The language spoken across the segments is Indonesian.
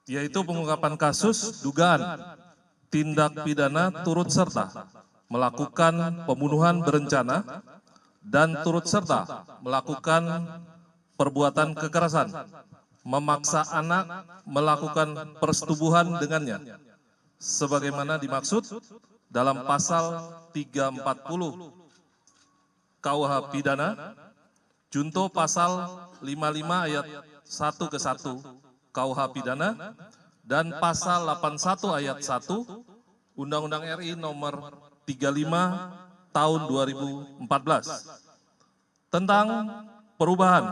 yaitu pengungkapan kasus dugaan tindak pidana turut serta melakukan pembunuhan berencana dan turut serta melakukan perbuatan kekerasan, memaksa anak melakukan persetubuhan dengannya, sebagaimana dimaksud dalam pasal 340 KUH pidana, junto pasal 55 ayat 1 ke 1 KUH pidana, dan pasal 81 ayat 1 Undang-Undang RI nomor 35 tahun 2014 tentang perubahan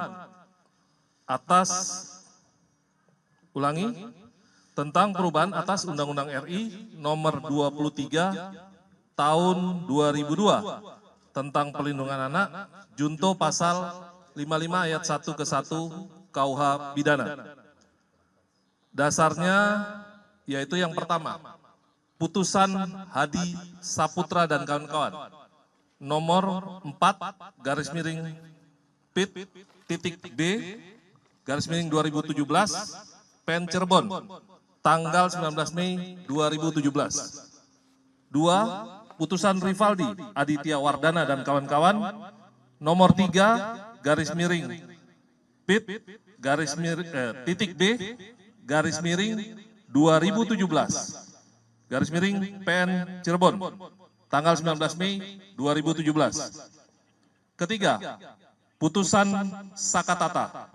tentang perubahan atas Undang-Undang RI nomor 23 tahun 2002 tentang pelindungan anak, junto pasal 55 ayat 1 ke 1 KUH pidana. Dasarnya yaitu yang pertama, putusan Hadi Saputra dan kawan-kawan nomor 4/Pit.B/2017 PN Cirebon tanggal 19 Mei 2017. 2. Putusan Rivaldi Aditya Wardana dan kawan-kawan nomor 3/B/2017 PN Cirebon tanggal 19 Mei 2017. Ketiga, putusan Sakatata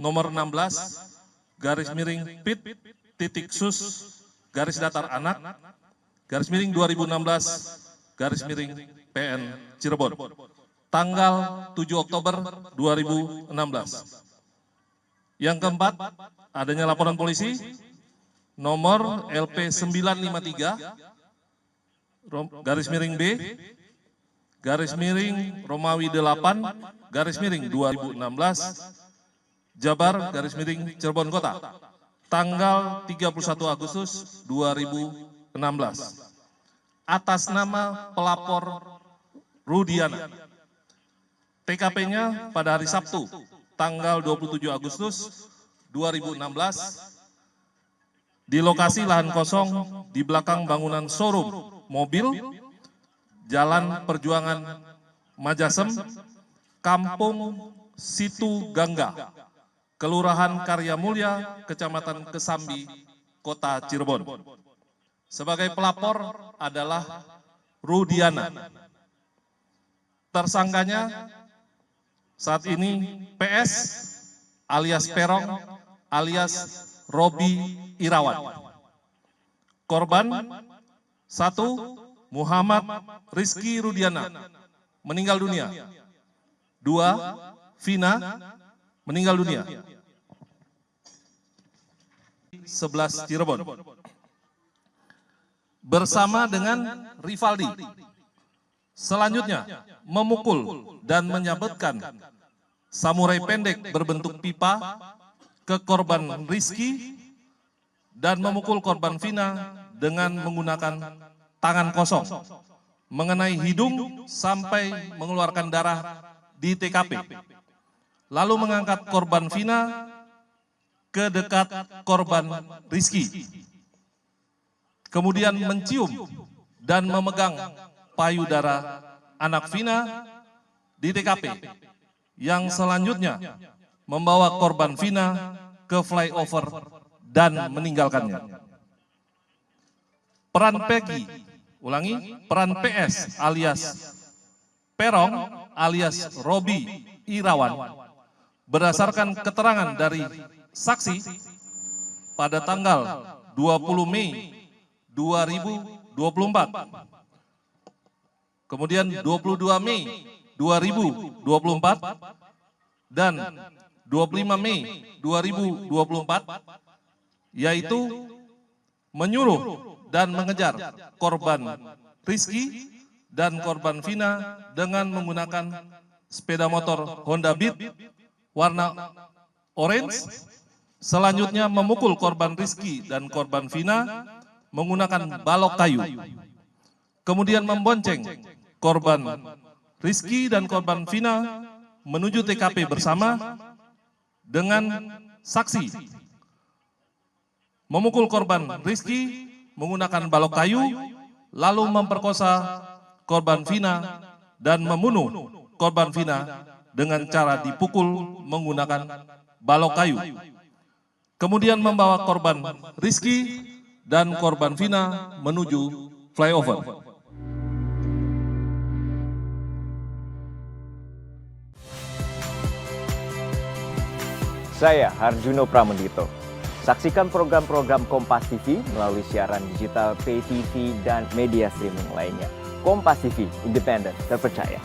nomor 16/Pit.Sus/Anak/2016/PN Cirebon tanggal 7 Oktober 2016. Yang keempat, adanya laporan polisi nomor LP 953-B-Romawi 8-2016 Jabar Cirebon Kota tanggal 31 Agustus 2016 atas nama pelapor Rudiana. TKP-nya pada hari Sabtu tanggal 27 Agustus 2016 di lokasi lahan kosong di belakang bangunan showroom mobil Jalan Perjuangan Majasem, Kampung Situ Gangga, Kelurahan Karya Mulya, Kecamatan Kesambi, Kota Cirebon. Sebagai pelapor adalah Rudiana. Tersangkanya saat ini PS alias Perong alias Robi Irawan. Korban 1. Muhammad Rizky Rudiana meninggal dunia. 2. Vina meninggal dunia. 11 Cirebon. Bersama dengan Rivaldi. Selanjutnya, memukul dan menyabetkan samurai pendek berbentuk pipa ke korban Rizky dan memukul korban Vina dengan menggunakan tangan kosong mengenai hidung sampai mengeluarkan darah di TKP. Lalu mengangkat korban Vina ke dekat korban Rizky. Kemudian mencium dan memegang payudara anak Vina di TKP, yang selanjutnya membawa korban Vina ke flyover dan meninggalkannya. Peran Peggy, peran PS alias Perong alias Robi Irawan berdasarkan keterangan dari saksi pada tanggal 20 Mei 2024, kemudian 22 Mei 2024 dan 25 Mei 2024, yaitu menyuruh dan mengejar korban Rizky dan korban Vina dengan menggunakan sepeda motor Honda Beat warna orange. Selanjutnya memukul korban Rizky dan korban Vina menggunakan balok kayu. Kemudian membonceng korban Rizky dan korban Vina menuju TKP bersama dengan saksi memukul korban Rizky menggunakan balok kayu, lalu memperkosa korban Vina dan membunuh korban Vina dengan cara dipukul menggunakan balok kayu. Kemudian membawa korban Rizky dan korban Vina menuju flyover. Saya Harjuno Pramendito. Saksikan program-program Kompas TV melalui siaran digital, pay TV, dan media streaming lainnya. Kompas TV, independen, terpercaya.